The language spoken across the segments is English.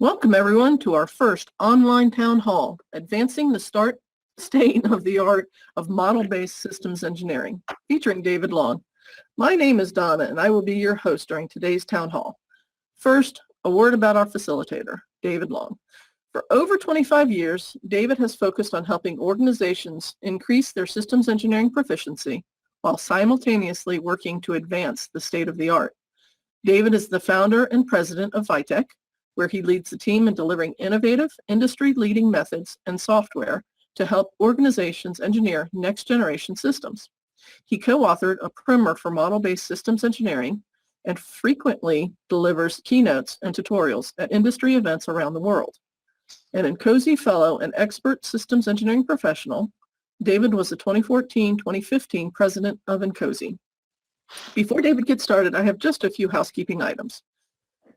Welcome everyone to our first online town hall, advancing the state of the art of model-based systems engineering, featuring David Long. My name is Donna and I will be your host during today's town hall. First, a word about our facilitator, David Long. For over 25 years, David has focused on helping organizations increase their systems engineering proficiency while simultaneously working to advance the state of the art. David is the founder and president of Vitech, where he leads the team in delivering innovative, industry-leading methods and software to help organizations engineer next-generation systems. He co-authored a primer for model-based systems engineering and frequently delivers keynotes and tutorials at industry events around the world. An INCOSE Fellow and expert systems engineering professional, David was the 2014-2015 president of INCOSE. Before David gets started, I have just a few housekeeping items.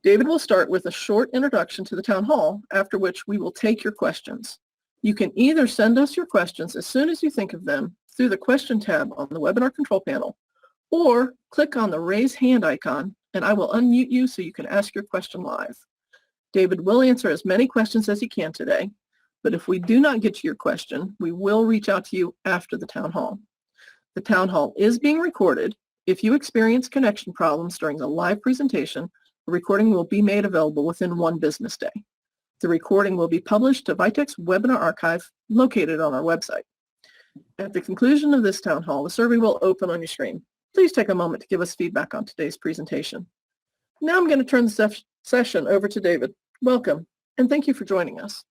David will start with a short introduction to the town hall, after which we will take your questions. You can either send us your questions as soon as you think of them through the question tab on the webinar control panel, or click on the raise hand icon and I will unmute you so you can ask your question live. David will answer as many questions as he can today, but if we do not get to your question, we will reach out to you after the town hall. The town hall is being recorded. If you experience connection problems during the live presentation, the recording will be made available within 1 business day. The recording will be published to Vitech's webinar archive located on our website. At the conclusion of this town hall, the survey will open on your screen. Please take a moment to give us feedback on today's presentation. Now I'm going to turn the session over to David. Welcome, and thank you for joining us.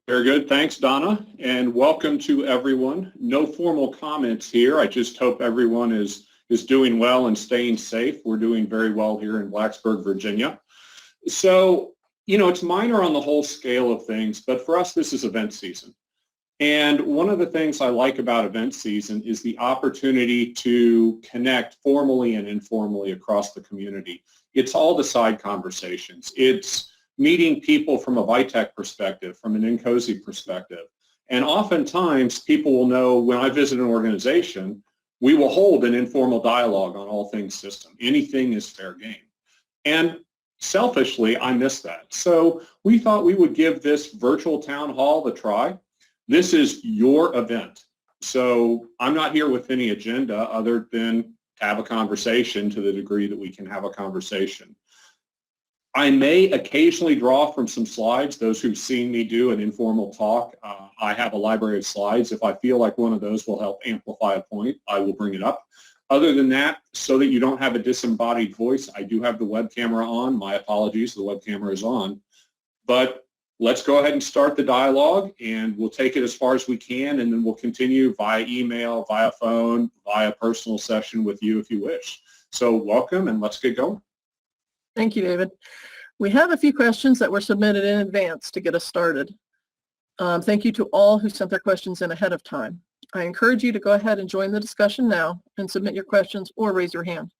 Very good. Thanks, Donna, and welcome to everyone. No formal comments here. I just hope everyone is doing well and staying safe. We're doing very well here in Blacksburg, Virginia. So, it's minor on the whole scale of things, but for us, this is event season. And one of the things I like about event season is the opportunity to connect formally and informally across the community. It's all the side conversations. It's meeting people from a Vitech perspective, from an INCOSE perspective. And oftentimes, people will know when I visit an organization, we will hold an informal dialogue on all things system. Anything is fair game. And selfishly, I miss that. So we thought we would give this virtual town hall a try. This is your event. So I'm not here with any agenda other than to have a conversation to the degree that we can have a conversation. I may occasionally draw from some slides. Those who've seen me do an informal talk, I have a library of slides. If I feel like one of those will help amplify a point, I will bring it up. Other than that, so that you don't have a disembodied voice, I do have the web camera on. My apologies, the web camera is on. But let's go ahead and start the dialogue, and we'll take it as far as we can, and then we'll continue via email, via phone, via personal session with you if you wish. So welcome, and let's get going. Thank you, David. We have a few questions that were submitted in advance to get us started. Thank you to all who sent their questions in ahead of time. I encourage you to go ahead and join the discussion now and submit your questions or raise your hand.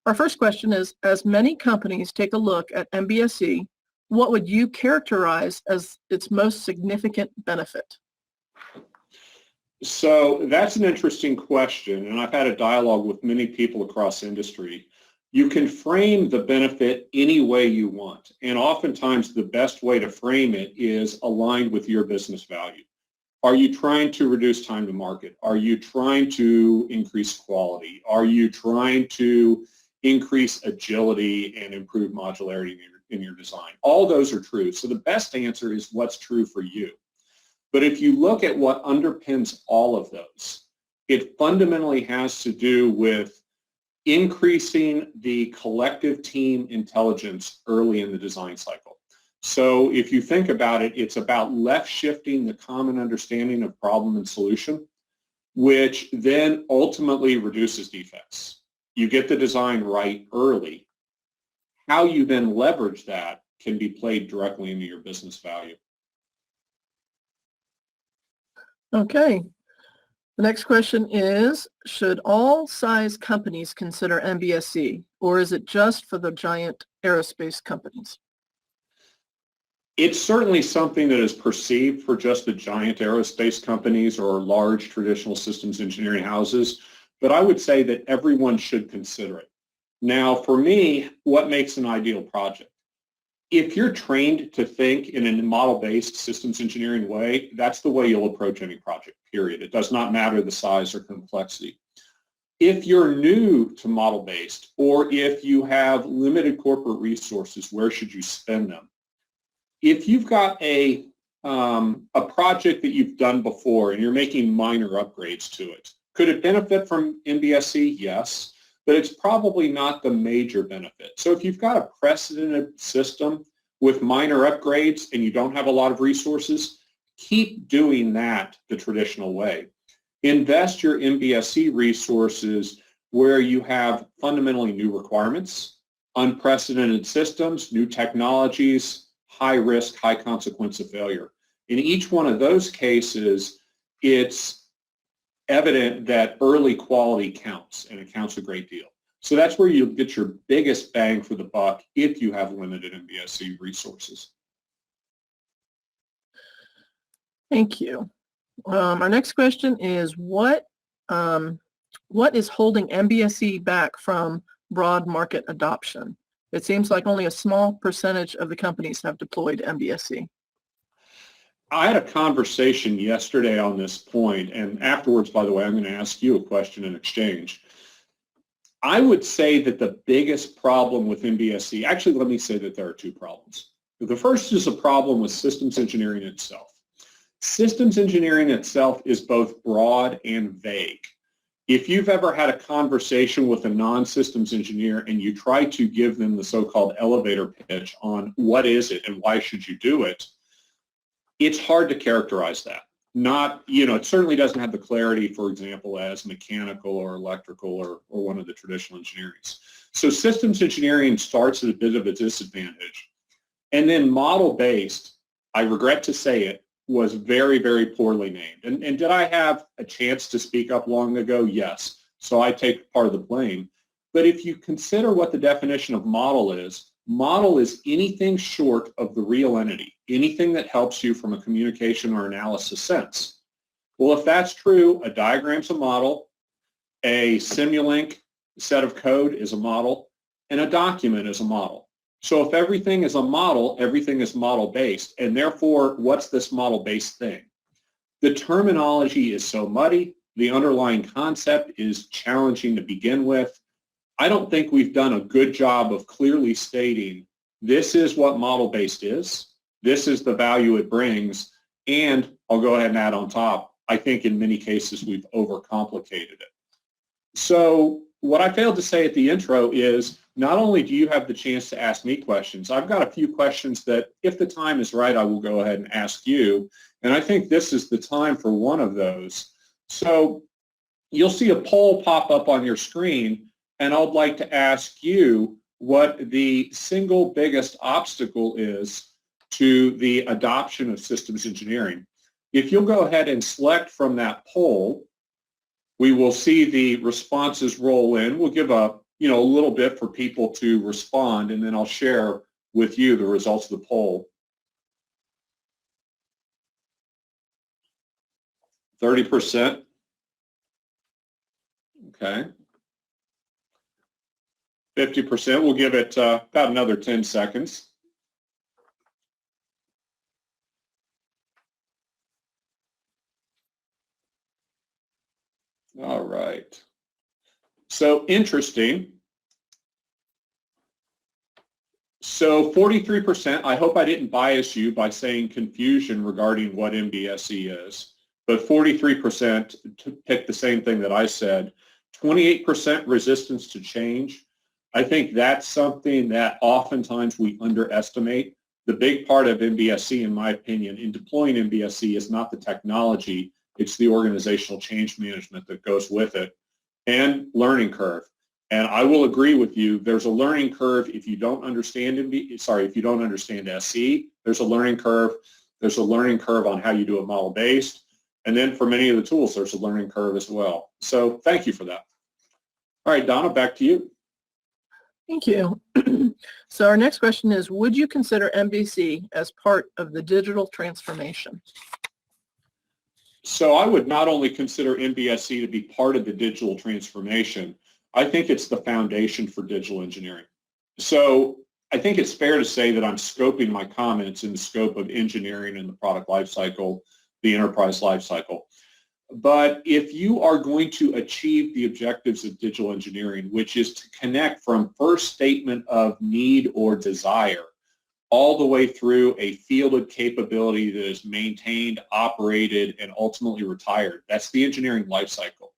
Our first question is, as many companies take a look at MBSE, what would you characterize as its most significant benefit? So that's an interesting question, and I've had a dialogue with many people across industry. You can frame the benefit any way you want, and oftentimes the best way to frame it is aligned with your business value. Are you trying to reduce time to market? Are you trying to increase quality? Are you trying to increase agility and improve modularity in your design? All those are true. So the best answer is what's true for you. But if you look at what underpins all of those, it fundamentally has to do with increasing the collective team intelligence early in the design cycle. So if you think about it, it's about left shifting the common understanding of problem and solution, which then ultimately reduces defects. You get the design right early. How you then leverage that can be played directly into your business value. Okay. The next question is, should all size companies consider MBSC, or is it just for the giant aerospace companies? It's certainly something that is perceived for just the giant aerospace companies or large traditional systems engineering houses, but I would say that everyone should consider it. Now, for me, what makes an ideal project? if you're trained to think in a model-based systems engineering way, that's the way you'll approach any project, period. It does not matter the size or complexity. If you're new to model-based, or if you have limited corporate resources, where should you spend them? If you've got a project that you've done before and you're making minor upgrades to it, could it benefit from MBSC? Yes, but it's probably not the major benefit. So if you've got a precedented system with minor upgrades and you don't have a lot of resources, keep doing that the traditional way. Invest your MBSC resources where you have fundamentally new requirements, unprecedented systems, new technologies, high risk, high consequence of failure. In each one of those cases, it's evident that early quality counts, and it counts a great deal. So that's where you'll get your biggest bang for the buck if you have limited MBSC resources. Thank you. Our next question is what is holding MBSE back from broad market adoption? It seems like only a small percentage of the companies have deployed MBSE. I had a conversation yesterday on this point, and afterwards, by the way, I'm going to ask you a question in exchange. I would say that the biggest problem with MBSE, actually let me say that there are two problems. The first is a problem with systems engineering itself. Systems engineering itself is both broad and vague. If you've ever had a conversation with a non-systems engineer and you try to give them the so-called elevator pitch on what is it and why should you do it, it's hard to characterize that. It certainly doesn't have the clarity, for example, as mechanical or electrical or one of the traditional engineerings. So systems engineering starts at a bit of a disadvantage. And then model-based, I regret to say it, was very, very poorly named. And did I have a chance to speak up long ago? Yes. So I take part of the blame. But if you consider what the definition of model is anything short of the real entity, anything that helps you from a communication or analysis sense. Well, if that's true, a diagram's a model, a Simulink set of code is a model, and a document is a model. So if everything is a model, everything is model-based, and therefore, what's this model-based thing? The terminology is so muddy, the underlying concept is challenging to begin with. I don't think we've done a good job of clearly stating this is what model-based is, this is the value it brings, and I'll go ahead and add on top, I think in many cases we've overcomplicated it. So what I failed to say at the intro is not only do you have the chance to ask me questions, I've got a few questions that if the time is right, I will go ahead and ask you. And I think this is the time for one of those. So you'll see a poll pop up on your screen, and I'd like to ask you what the single biggest obstacle is to the adoption of systems engineering. If you'll go ahead and select from that poll, we will see the responses roll in. We'll give a little bit for people to respond, and then I'll share with you the results of the poll. 30%. Okay. 50%. We'll give it about another 10 seconds. All right. So interesting. So 43%, I hope I didn't bias you by saying confusion regarding what MBSE is, but 43% picked the same thing that I said. 28% resistance to change. I think that's something that oftentimes we underestimate. The big part of MBSE, in my opinion, in deploying MBSE is not the technology, it's the organizational change management that goes with it, and learning curve. And I will agree with you, there's a learning curve if you don't understand if you don't understand SE, there's a learning curve. There's a learning curve on how you do a model-based. And then for many of the tools, there's a learning curve as well. So thank you for that. All right, Donna, back to you. Thank you. So our next question is, would you consider MBSE as part of the digital transformation? So I would not only consider MBSE to be part of the digital transformation, I think it's the foundation for digital engineering. So I think it's fair to say that I'm scoping my comments in the scope of engineering and the product lifecycle, the enterprise lifecycle. But if you are going to achieve the objectives of digital engineering, which is to connect from first statement of need or desire all the way through a fielded capability that is maintained, operated, and ultimately retired, that's the engineering lifecycle.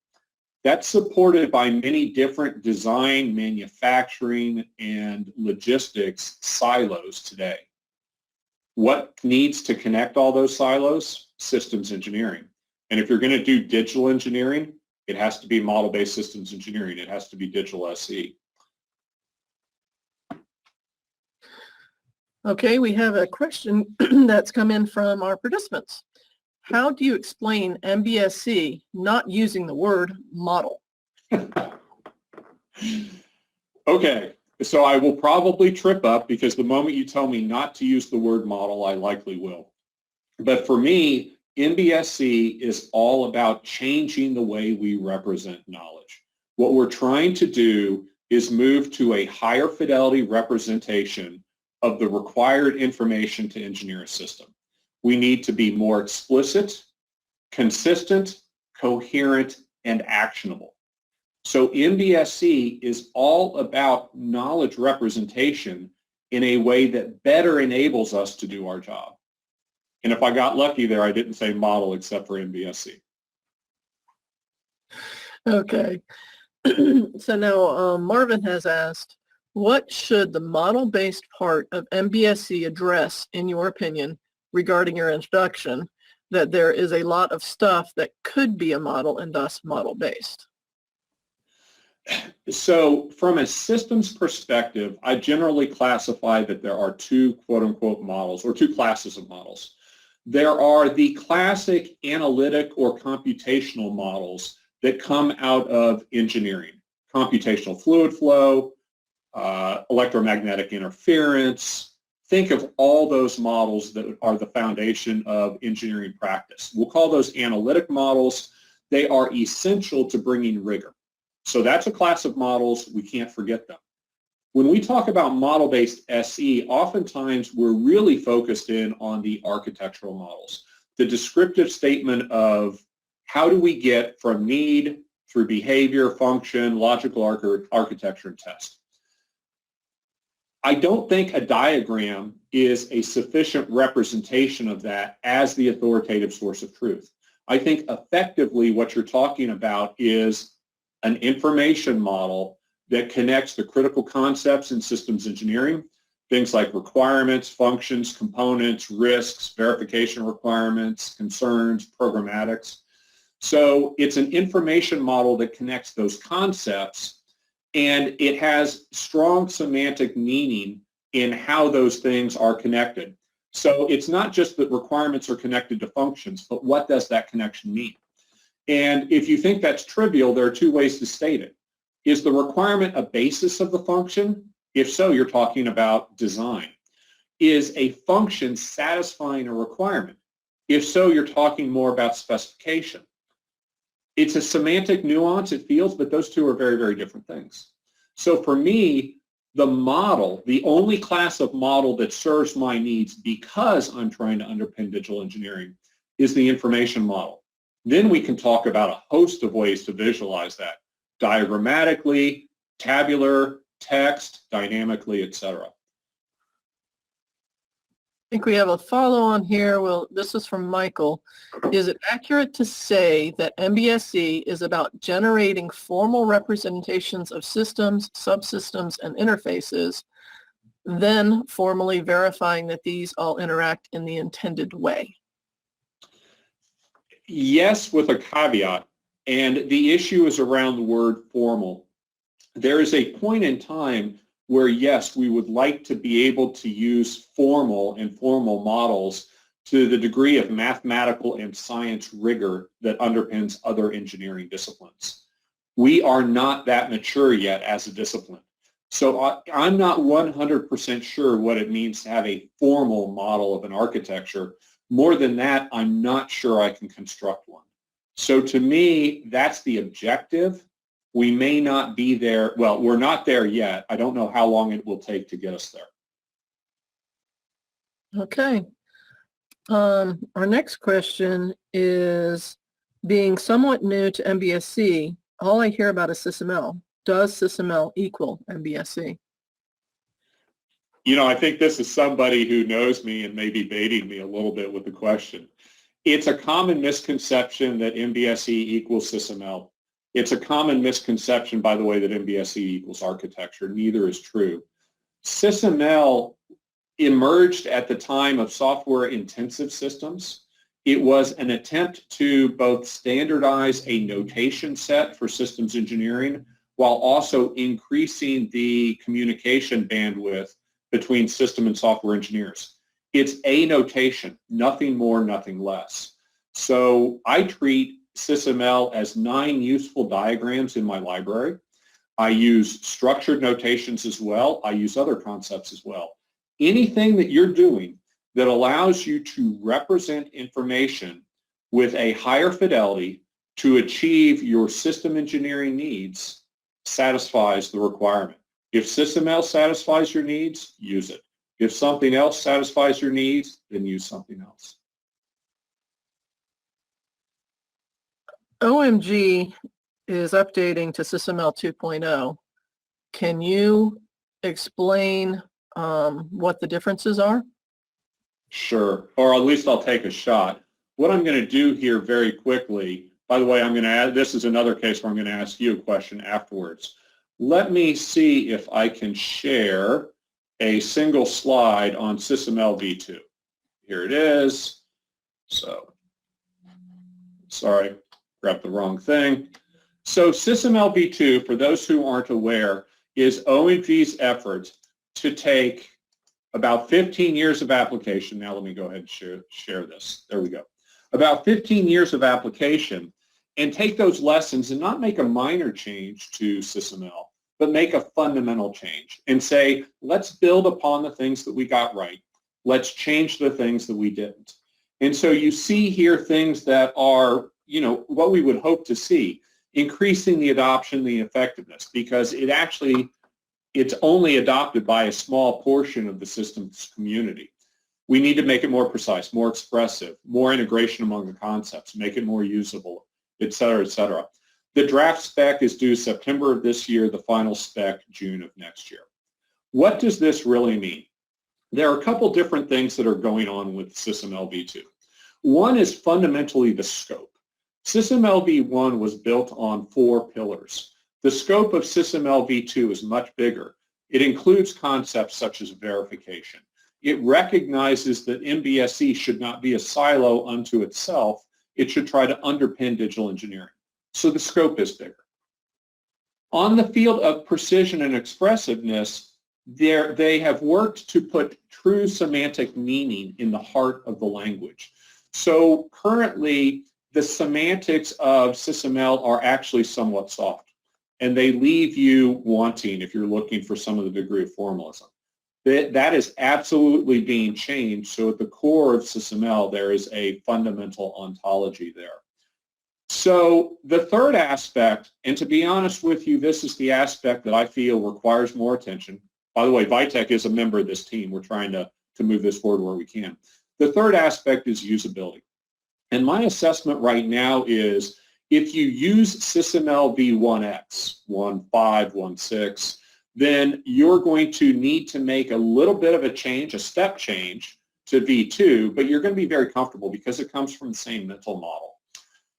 That's supported by many different design, manufacturing, and logistics silos today. What needs to connect all those silos? Systems engineering. And if you're going to do digital engineering, it has to be model-based systems engineering. It has to be digital SE. Okay, we have a question that's come in from our participants. How do you explain MBSC not using the word model? Okay, so I will probably trip up because the moment you tell me not to use the word model, I likely will. But for me, MBSC is all about changing the way we represent knowledge. What we're trying to do is move to a higher fidelity representation of the required information to engineer a system. We need to be more explicit, consistent, coherent, and actionable. So MBSC is all about knowledge representation in a way that better enables us to do our job. And if I got lucky there, I didn't say model except for MBSC. Okay. So now Marvin has asked, what should the model-based part of MBSC address, in your opinion, regarding your introduction, that there is a lot of stuff that could be a model and thus model-based? So from a systems perspective, I generally classify that there are two quote-unquote models, or two classes of models. There are the classic analytic or computational models that come out of engineering. Computational fluid flow, electromagnetic interference. Think of all those models that are the foundation of engineering practice. We'll call those analytic models. They are essential to bringing rigor. So that's a class of models. We can't forget them. When we talk about model-based SE, oftentimes we're really focused in on the architectural models, the descriptive statement of how do we get from need through behavior, function, logical architecture, and test. I don't think a diagram is a sufficient representation of that as the authoritative source of truth. I think effectively what you're talking about is an information model that connects the critical concepts in systems engineering, things like requirements, functions, components, risks, verification requirements, concerns, programmatics. So it's an information model that connects those concepts, and it has strong semantic meaning in how those things are connected. So it's not just that requirements are connected to functions, but what does that connection mean? And if you think that's trivial, there are two ways to state it. Is the requirement a basis of the function? If so, you're talking about design. Is a function satisfying a requirement? If so, you're talking more about specification. It's a semantic nuance, it feels, but those two are very, very different things. So for me, the model, the only class of model that serves my needs because I'm trying to underpin digital engineering is the information model. Then we can talk about a host of ways to visualize that. Diagrammatically, tabular, text, dynamically, etc. I think we have a follow-on here. Well, this is from Michael. Is it accurate to say that MBSE is about generating formal representations of systems, subsystems, and interfaces, then formally verifying that these all interact in the intended way? Yes, with a caveat. And the issue is around the word formal. There is a point in time where, yes, we would like to be able to use formal and formal models to the degree of mathematical and science rigor that underpins other engineering disciplines. We are not that mature yet as a discipline. So I'm not 100% sure what it means to have a formal model of an architecture. More than that, I'm not sure I can construct one. So to me, that's the objective. We may not be there. Well, we're not there yet. I don't know how long it will take to get us there. Okay. Our next question is, being somewhat new to MBSC, all I hear about is SysML. Does SysML equal MBSC? You know, I think this is somebody who knows me and may be baiting me a little bit with the question. It's a common misconception that MBSE equals SysML. It's a common misconception, by the way, that MBSE equals architecture. Neither is true. SysML emerged at the time of software-intensive systems. It was an attempt to both standardize a notation set for systems engineering while also increasing the communication bandwidth between system and software engineers. It's a notation, nothing more, nothing less. So I treat SysML as 9 useful diagrams in my library. I use structured notations as well. I use other concepts as well. Anything that you're doing that allows you to represent information with a higher fidelity to achieve your system engineering needs satisfies the requirement. If SysML satisfies your needs, use it. If something else satisfies your needs, then use something else. OMG is updating to SysML 2.0. Can you explain what the differences are? Sure, or at least I'll take a shot. What I'm going to do here very quickly, by the way, I'm going to add, this is another case where I'm going to ask you a question afterwards. Let me see if I can share a single slide on SysML v2. Here it is. So, sorry, grabbed the wrong thing. So SysML v2, for those who aren't aware, is OMG's effort to take about 15 years of application. Now let me go ahead and share this. There we go. About 15 years of application, and take those lessons and not make a minor change to SysML, but make a fundamental change and say, let's build upon the things that we got right. Let's change the things that we didn't. And so you see here things that are, you know, what we would hope to see, increasing the adoption, the effectiveness, because it's only adopted by a small portion of the systems community. We need to make it more precise, more expressive, more integration among the concepts, make it more usable, et cetera, et cetera. The draft spec is due September of this year, the final spec June of next year. What does this really mean? There are a couple different things that are going on with SysML v2. One is fundamentally the scope. SysML v1 was built on 4 pillars. The scope of SysML v2 is much bigger. It includes concepts such as verification. It recognizes that MBSE should not be a silo unto itself. It should try to underpin digital engineering. So the scope is bigger. On the field of precision and expressiveness, they have worked to put true semantic meaning in the heart of the language. So currently, the semantics of SysML are actually somewhat soft, and they leave you wanting if you're looking for some of the degree of formalism. That is absolutely being changed. So at the core of SysML, there is a fundamental ontology there. So the third aspect, and to be honest with you, this is the aspect that I feel requires more attention. By the way, Vitech is a member of this team. We're trying to move this forward where we can. The third aspect is usability. And my assessment right now is if you use SysML v1x, 1.5, 1.6, then you're going to need to make a little bit of a change, a step change to v2, but you're going to be very comfortable because it comes from the same mental model.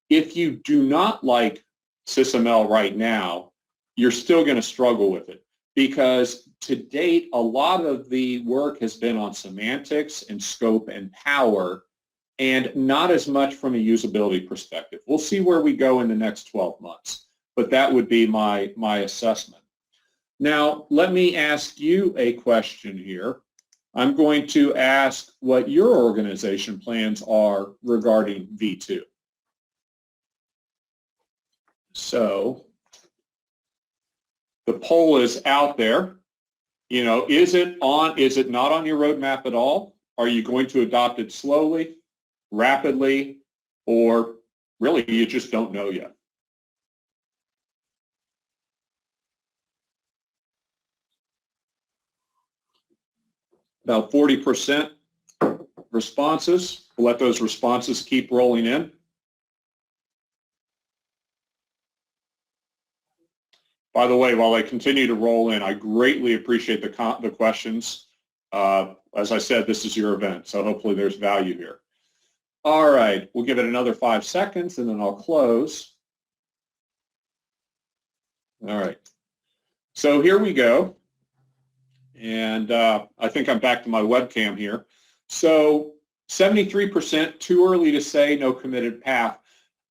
If you do not like SysML right now, you're still going to struggle with it because to date, a lot of the work has been on semantics and scope and power and not as much from a usability perspective. We'll see where we go in the next 12 months, but that would be my assessment. Now, let me ask you a question here. I'm going to ask what your organization plans are regarding v2. So the poll is out there. You know, is it not on your roadmap at all? Are you going to adopt it slowly, rapidly, or really you just don't know yet? About 40% responses. We'll let those responses keep rolling in. By the way, while they continue to roll in, I greatly appreciate the questions. As I said, this is your event, so hopefully there's value here. All right, we'll give it another 5 seconds, and then I'll close. All right, so here we go. And I think I'm back to my webcam here. So 73%, too early to say, no committed path.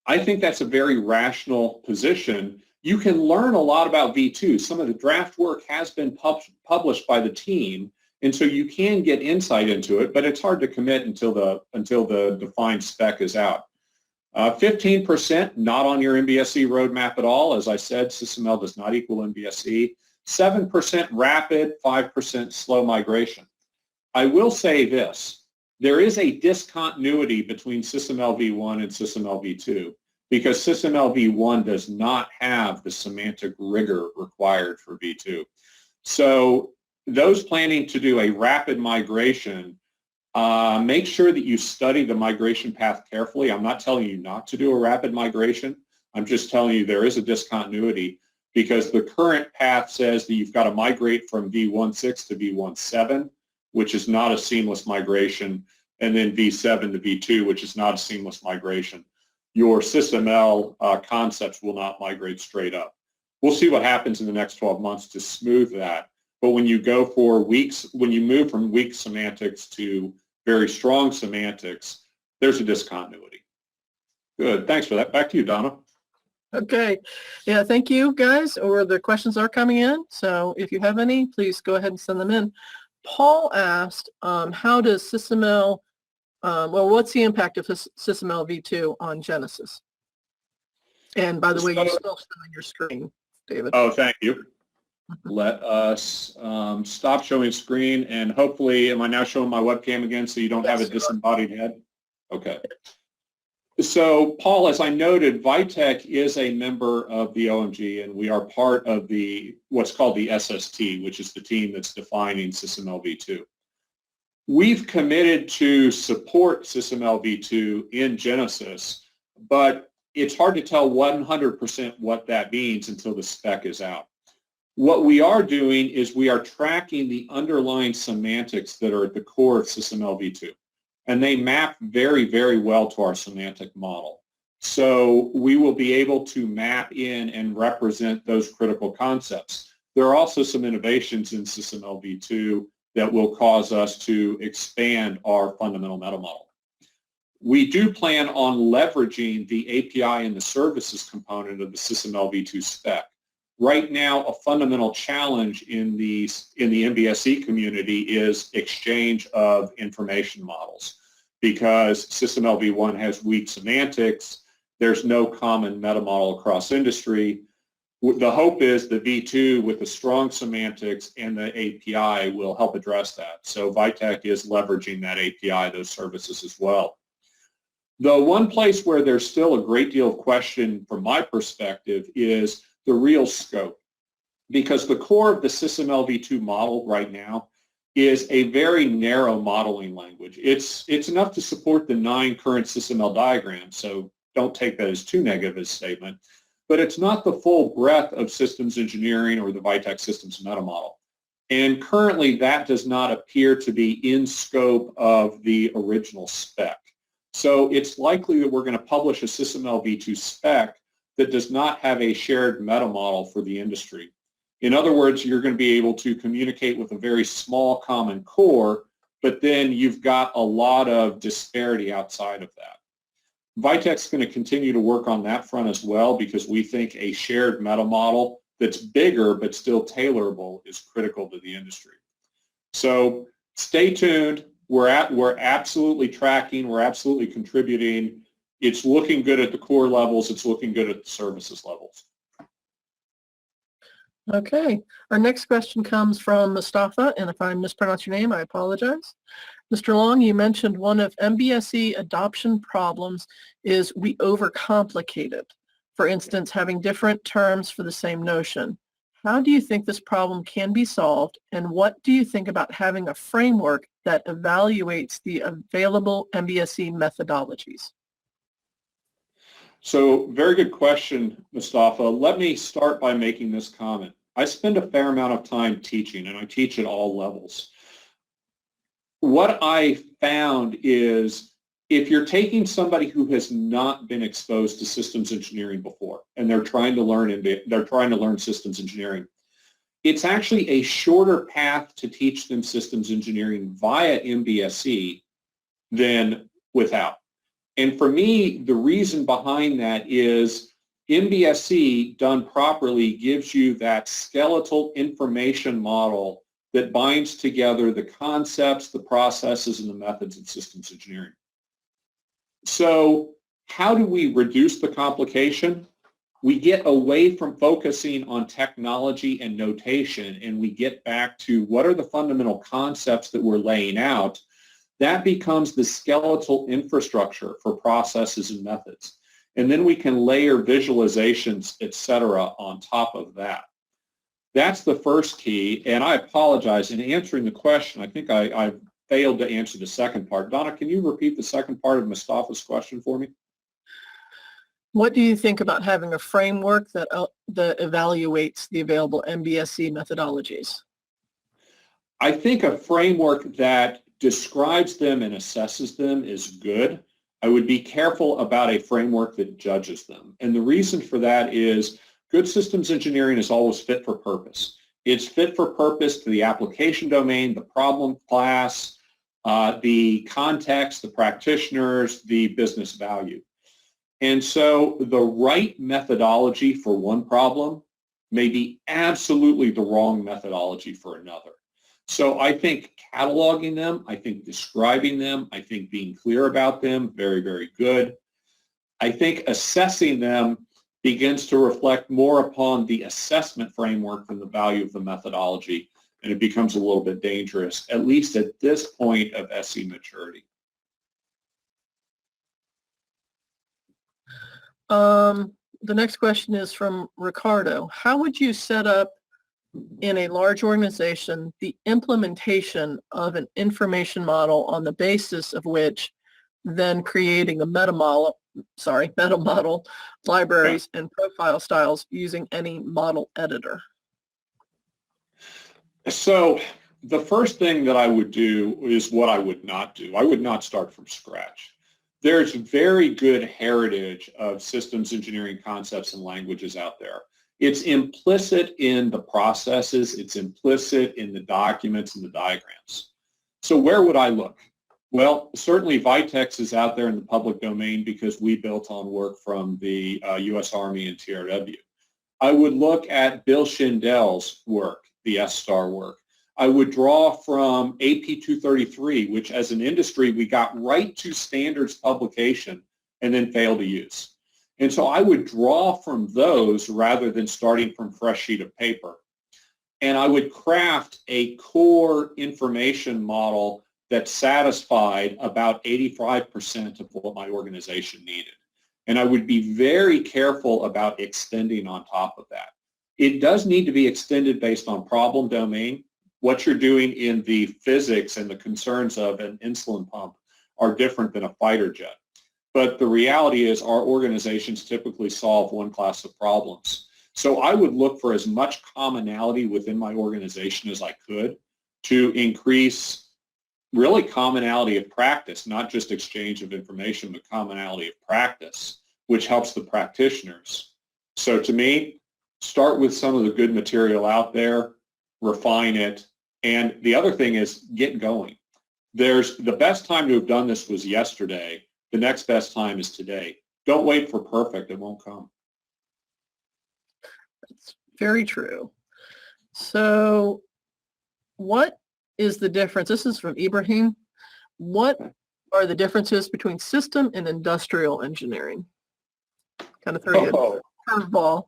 I think that's a very rational position. You can learn a lot about V2. Some of the draft work has been published by the team, and so you can get insight into it, but it's hard to commit until the defined spec is out. 15% not on your MBSE roadmap at all. As I said, SysML does not equal MBSE. 7% rapid, 5% slow migration. I will say this, there is a discontinuity between SysML v1 and SysML v2 because SysML v1 does not have the semantic rigor required for v2. So those planning to do a rapid migration, make sure that you study the migration path carefully. I'm not telling you not to do a rapid migration. I'm just telling you there is a discontinuity because the current path says that you've got to migrate from v1.6 to v1.7, which is not a seamless migration, and then v7 to v2, which is not a seamless migration. Your SysML concepts will not migrate straight up. We'll see what happens in the next 12 months to smooth that. But when you go for when you move from weak semantics to very strong semantics, there's a discontinuity. Good, thanks for that. Back to you, Donna. Okay. Yeah, thank you, guys. Or the questions are coming in. So if you have any, please go ahead and send them in. Paul asked, how does SysML, well, what's the impact of SysML v2 on GENESYS? And by the way, you're still showing your screen, David. Oh, thank you. Let us stop showing screen, and hopefully, am I now showing my webcam again so you don't have a disembodied head? Okay. So, Paul, as I noted, Vitech is a member of the OMG, and we are part of what's called the SST, which is the team that's defining SysML v2. We've committed to support SysML v2 in GENESYS, but it's hard to tell 100% what that means until the spec is out. What we are doing is we are tracking the underlying semantics that are at the core of SysML v2. And they map very, very well to our semantic model. So we will be able to map in and represent those critical concepts. There are also some innovations in SysML v2 that will cause us to expand our fundamental meta model. We do plan on leveraging the API and the services component of the SysML v2 spec. Right now, a fundamental challenge in the MBSE community is exchange of information models. Because SysML v1 has weak semantics, there's no common meta model across industry. The hope is the v2 with the strong semantics and the API will help address that. So Vitech is leveraging that API, those services as well. The one place where there's still a great deal of question from my perspective is the real scope, because the core of the SysML v2 model right now is a very narrow modeling language. It's enough to support the 9 current SysML diagrams, so don't take that as too negative a statement, but it's not the full breadth of systems engineering or the Vitech systems meta model. And currently that does not appear to be in scope of the original spec. So it's likely that we're going to publish a SysML v2 spec that does not have a shared meta model for the industry. In other words, you're going to be able to communicate with a very small common core, but then you've got a lot of disparity outside of that. Vitech's going to continue to work on that front as well because we think a shared meta model that's bigger but still tailorable is critical to the industry. So stay tuned. We're absolutely tracking. We're absolutely contributing. It's looking good at the core levels. It's looking good at the services levels. Okay, our next question comes from Mustafa, and if I mispronounce your name, I apologize. Mr. Long, you mentioned one of MBSE adoption problems is we overcomplicate it. For instance, having different terms for the same notion. How do you think this problem can be solved, and what do you think about having a framework that evaluates the available MBSE methodologies? So very good question, Mustafa. Let me start by making this comment. I spend a fair amount of time teaching, and I teach at all levels. What I found is if you're taking somebody who has not been exposed to systems engineering before, and they're trying to learn systems engineering, it's actually a shorter path to teach them systems engineering via MBSE than without. And for me, the reason behind that is MBSE done properly gives you that skeletal information model that binds together the concepts, the processes, and the methods of systems engineering. So how do we reduce the complication? We get away from focusing on technology and notation, and we get back to what are the fundamental concepts that we're laying out. That becomes the skeletal infrastructure for processes and methods. And then we can layer visualizations, etc., on top of that. That's the first key, and I apologize. In answering the question, I think I failed to answer the second part. Donna, can you repeat the second part of Mustafa's question for me? What do you think about having a framework that evaluates the available MBSE methodologies? I think a framework that describes them and assesses them is good. I would be careful about a framework that judges them. And the reason for that is good systems engineering is always fit for purpose. It's fit for purpose to the application domain, the problem class, the context, the practitioners, the business value. And so the right methodology for one problem may be absolutely the wrong methodology for another. So I think cataloging them, I think describing them, I think being clear about them, very, very good. I think assessing them begins to reflect more upon the assessment framework than the value of the methodology, and it becomes a little bit dangerous, at least at this point of SE maturity. The next question is from Ricardo. How would you set up in a large organization the implementation of an information model on the basis of which then creating a meta model, libraries, and profile styles using any model editor? So the first thing that I would do is what I would not do. I would not start from scratch. There's very good heritage of systems engineering concepts and languages out there. It's implicit in the processes. It's implicit in the documents and the diagrams. So where would I look? Well, certainly Vitech is out there in the public domain because we built on work from the U.S. Army and TRW. I would look at Bill Schindell's work, the S-STAR work. I would draw from AP 233, which as an industry, we got right to standards publication and then failed to use. And so I would draw from those rather than starting from fresh sheet of paper. And I would craft a core information model that satisfied about 85% of what my organization needed. And I would be very careful about extending on top of that. It does need to be extended based on problem domain. What you're doing in the physics and the concerns of an insulin pump are different than a fighter jet. But the reality is our organizations typically solve one class of problems. So I would look for as much commonality within my organization as I could to increase really commonality of practice, not just exchange of information, but commonality of practice, which helps the practitioners. So to me, start with some of the good material out there, refine it, and the other thing is get going. The best time to have done this was yesterday. The next best time is today. Don't wait for perfect. It won't come. That's very true. So what is the difference? This is from Ibrahim. What are the differences between system and industrial engineering? Kind of throw you a curveball.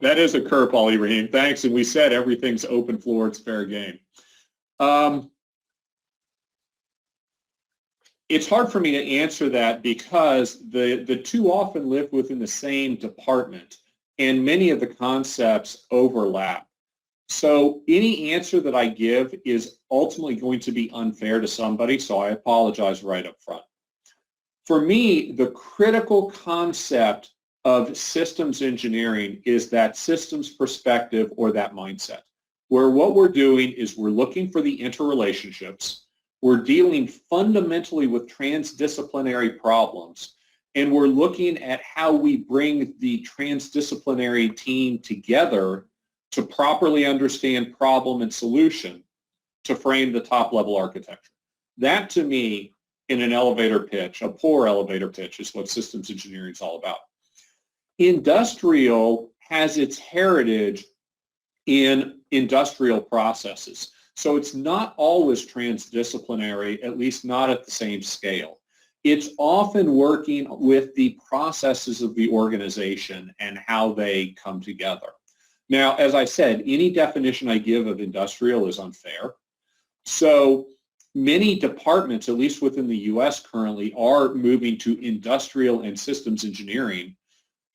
That is a curveball, Ibrahim. Thanks. And we said everything's open floor. It's fair game. It's hard for me to answer that because the two often live within the same department. and many of the concepts overlap. So any answer that I give is ultimately going to be unfair to somebody, so I apologize right up front. For me, the critical concept of systems engineering is that systems perspective or that mindset, where what we're doing is we're looking for the interrelationships, we're dealing fundamentally with transdisciplinary problems, and we're looking at how we bring the transdisciplinary team together to properly understand problem and solution to frame the top-level architecture. That, to me, in an elevator pitch, a poor elevator pitch, is what systems engineering is all about. Industrial has its heritage in industrial processes. So it's not always transdisciplinary, at least not at the same scale. It's often working with the processes of the organization and how they come together. Now, as I said, any definition I give of industrial is unfair. So many departments, at least within the U.S. currently, are moving to industrial and systems engineering.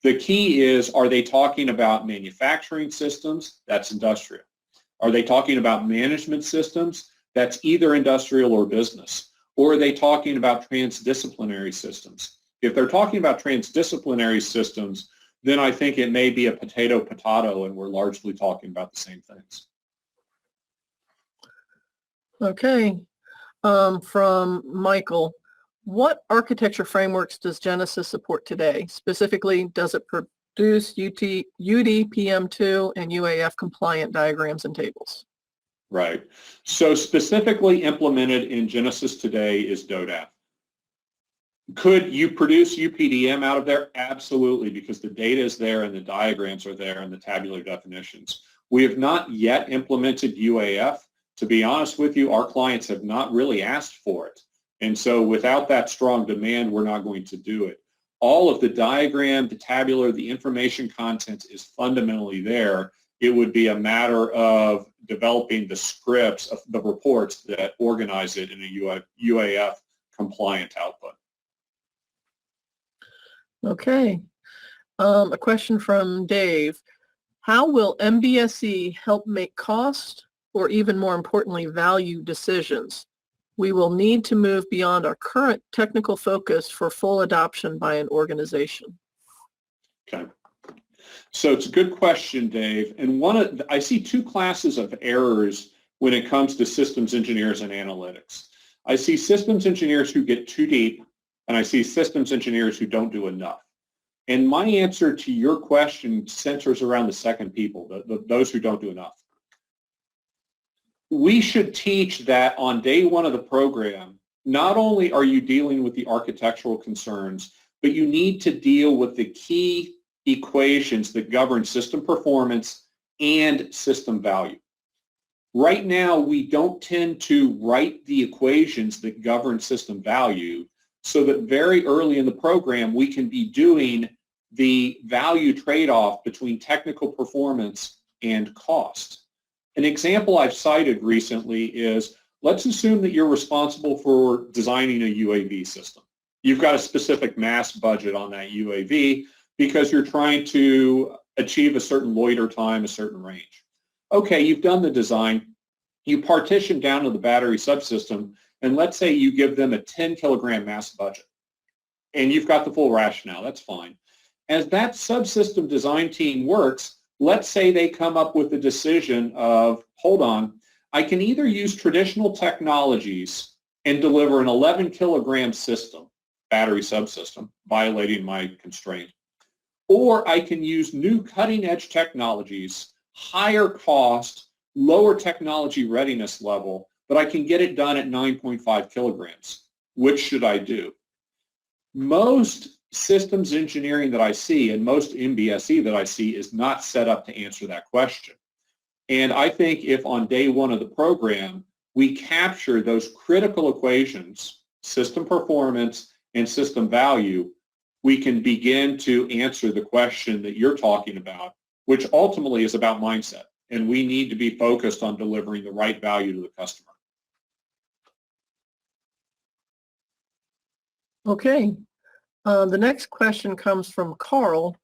The key is, are they talking about manufacturing systems? That's industrial. Are they talking about management systems? That's either industrial or business. Or are they talking about transdisciplinary systems? If they're talking about transdisciplinary systems, then I think it may be a potato and we're largely talking about the same things. Okay. From Michael, what architecture frameworks does GENESYS support today? Specifically, does it produce UDPM2 and UAF compliant diagrams and tables? Right. So specifically implemented in GENESYS today is DODAF. Could you produce UPDM out of there? Absolutely, because the data is there and the diagrams are there and the tabular definitions. We have not yet implemented UAF. To be honest with you, our clients have not really asked for it. And so without that strong demand, we're not going to do it. All of the diagram, the tabular, the information content is fundamentally there. It would be a matter of developing the scripts of the reports that organize it in a UAF compliant output. Okay. A question from Dave. How will MBSE help make cost, or even more importantly, value decisions? We will need to move beyond our current technical focus for full adoption by an organization. Okay. So it's a good question, Dave. And I see two classes of errors when it comes to systems engineers and analytics. I see systems engineers who get too deep, and I see systems engineers who don't do enough. And my answer to your question centers around the second people, those who don't do enough. We should teach that on day one of the program, not only are you dealing with the architectural concerns, but you need to deal with the key equations that govern system performance and system value. Right now, we don't tend to write the equations that govern system value, so that very early in the program, we can be doing the value trade-off between technical performance and cost. An example I've cited recently is, let's assume that you're responsible for designing a UAV system. You've got a specific mass budget on that UAV because you're trying to achieve a certain loiter time, a certain range. Okay, you've done the design. You partition down to the battery subsystem, and let's say you give them a 10 kilogram mass budget. And you've got the full rationale, that's fine. As that subsystem design team works, let's say they come up with the decision of, hold on, I can either use traditional technologies and deliver an 11 kilogram system, battery subsystem, violating my constraint, or I can use new cutting edge technologies, higher cost, lower technology readiness level, but I can get it done at 9.5 kilograms. Which should I do? Most systems engineering that I see and most MBSE that I see is not set up to answer that question. And I think if on day one of the program, we capture those critical equations, system performance and system value, we can begin to answer the question that you're talking about, which ultimately is about mindset. And we need to be focused on delivering the right value to the customer. Okay. The next question comes from Carl.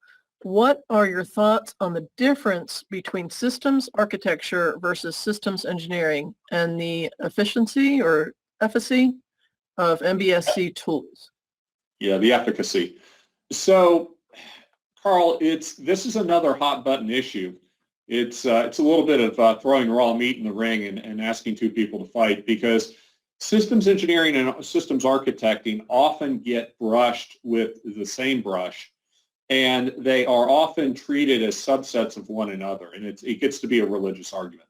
what are your thoughts on the difference between systems architecture versus systems engineering and the efficiency or efficacy of MBSC tools? Yeah, the efficacy. So, Carl, this is another hot button issue. It's a little bit of throwing raw meat in the ring and asking two people to fight, because systems engineering and systems architecting often get brushed with the same brush, and they are often treated as subsets of one another, and it gets to be a religious argument.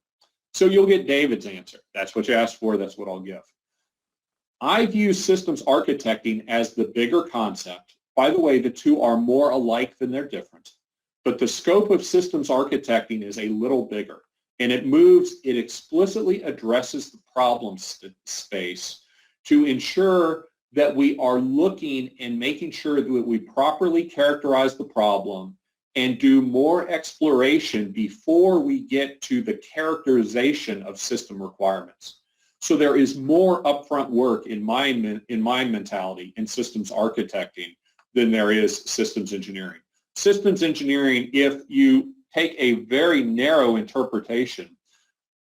So you'll get David's answer. That's what you asked for. That's what I'll give. I view systems architecting as the bigger concept. By the way, the two are more alike than they're different, but the scope of systems architecting is a little bigger, and it explicitly addresses the problem space to ensure that we are looking and making sure that we properly characterize the problem and do more exploration before we get to the characterization of system requirements. So there is more upfront work in my mentality in systems architecting than there is systems engineering. Systems engineering, if you take a very narrow interpretation,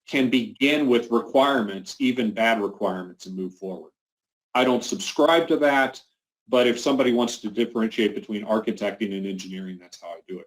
can begin with requirements, even bad requirements, and move forward. I don't subscribe to that, but if somebody wants to differentiate between architecting and engineering, that's how I do it.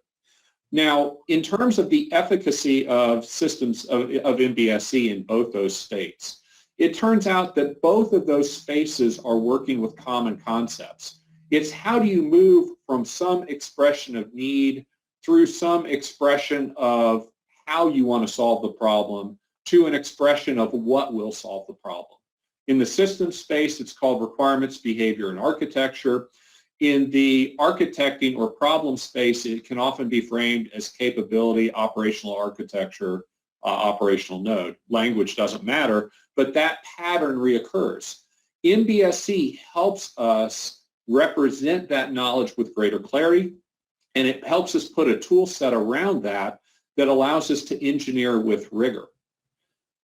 Now, in terms of the efficacy of systems of MBSE in both those states, it turns out that both of those spaces are working with common concepts. It's how do you move from some expression of need through some expression of how you want to solve the problem to an expression of what will solve the problem. In the system space, it's called requirements, behavior, and architecture. In the architecting or problem space, it can often be framed as capability, operational architecture, operational node. Language doesn't matter, but that pattern reoccurs. MBSE helps us represent that knowledge with greater clarity, and it helps us put a tool set around that that allows us to engineer with rigor.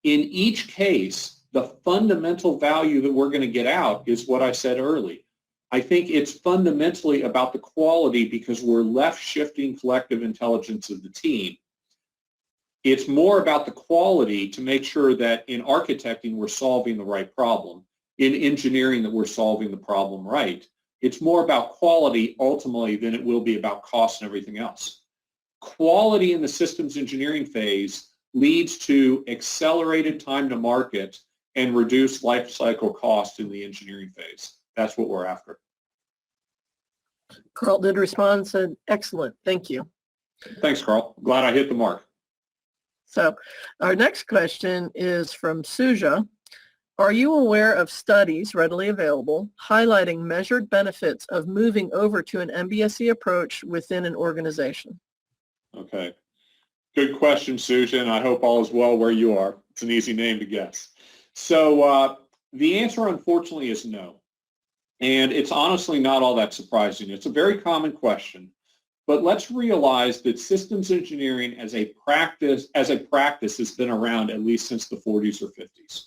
In each case, the fundamental value that we're going to get out is what I said earlier. I think it's fundamentally about the quality because we're left shifting collective intelligence of the team. It's more about the quality to make sure that in architecting we're solving the right problem, in engineering that we're solving the problem right. It's more about quality ultimately than it will be about cost and everything else. Quality in the systems engineering phase leads to accelerated time to market and reduce life cycle cost in the engineering phase. That's what we're after. Carl did respond and said, excellent, thank you. Thanks, Carl. Glad I hit the mark. So our next question is from Suja. Are you aware of studies readily available highlighting measured benefits of moving over to an MBSE approach within an organization? Okay. Good question, Suja, and I hope all is well where you are. It's an easy name to guess. So the answer, unfortunately, is no. And it's honestly not all that surprising. It's a very common question. But let's realize that systems engineering as a practice has been around at least since the 40s or 50s.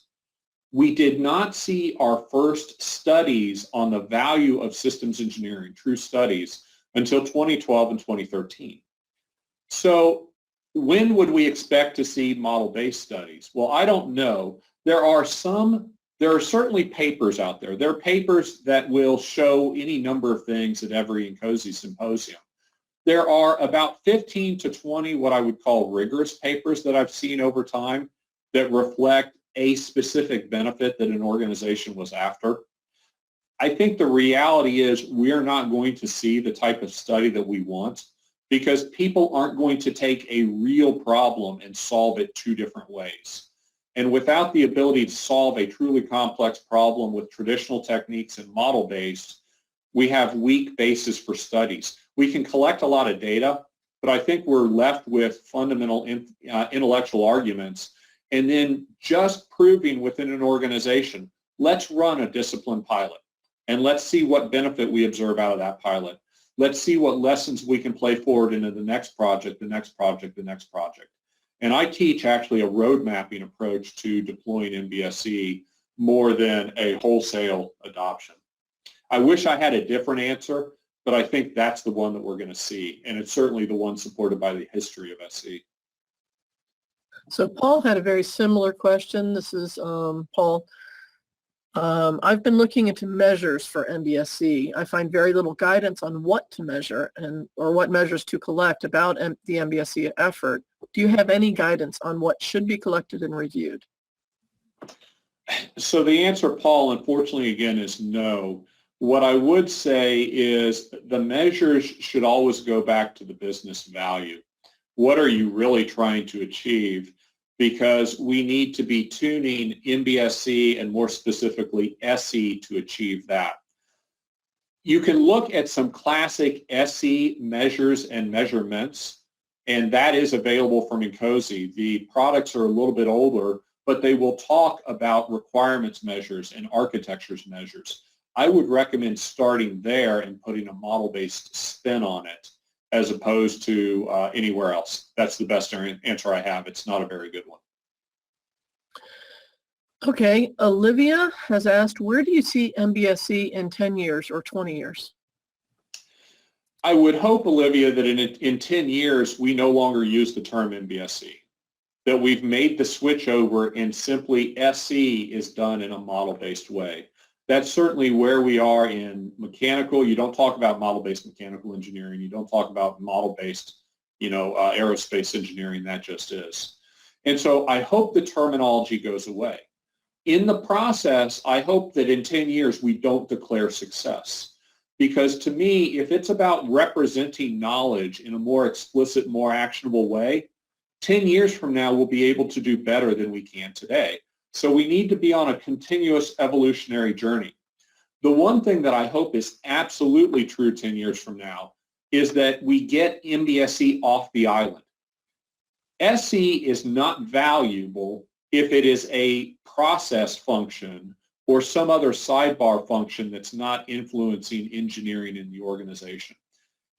We did not see our first studies on the value of systems engineering, true studies, until 2012 and 2013. So when would we expect to see model-based studies? Well, I don't know. There are certainly papers out there. There are papers that will show any number of things at every INCOSE symposium. There are about 15 to 20 what I would call rigorous papers that I've seen over time that reflect a specific benefit that an organization was after. I think the reality is we're not going to see the type of study that we want because people aren't going to take a real problem and solve it two different ways. And without the ability to solve a truly complex problem with traditional techniques and model-based, we have weak basis for studies. We can collect a lot of data, but I think we're left with fundamental intellectual arguments and then just proving within an organization, let's run a discipline pilot and let's see what benefit we observe out of that pilot. Let's see what lessons we can play forward into the next project, the next project, the next project. And I teach actually a road mapping approach to deploying MBSE more than a wholesale adoption. I wish I had a different answer, but I think that's the one that we're going to see, and it's certainly the one supported by the history of SE. So Paul had a very similar question. This is Paul. I've been looking into measures for MBSC. I find very little guidance on what to measure or what measures to collect about the MBSC effort. Do you have any guidance on what should be collected and reviewed? So the answer, Paul, unfortunately, again, is no. What I would say is the measures should always go back to the business value. What are you really trying to achieve? Because we need to be tuning MBSC and more specifically SE to achieve that. You can look at some classic SE measures and measurements, and that is available from MBSC. The products are a little bit older, but they will talk about requirements measures and architectures measures. I would recommend starting there and putting a model-based spin on it, as opposed to anywhere else. That's the best answer I have. It's not a very good one. Okay, Olivia has asked, where do you see MBSC in 10 years or 20 years? I would hope, Olivia, that in 10 years, we no longer use the term MBSC, that we've made the switch over and simply SE is done in a model-based way. That's certainly where we are in mechanical. You don't talk about model-based mechanical engineering. You don't talk about model-based, aerospace engineering. That just is. And so I hope the terminology goes away. In the process, I hope that in 10 years we don't declare success. Because to me, if it's about representing knowledge in a more explicit, more actionable way, 10 years from now we'll be able to do better than we can today. So we need to be on a continuous evolutionary journey. The one thing that I hope is absolutely true 10 years from now is that we get MBSE off the island. SE is not valuable if it is a process function or some other sidebar function that's not influencing engineering in the organization.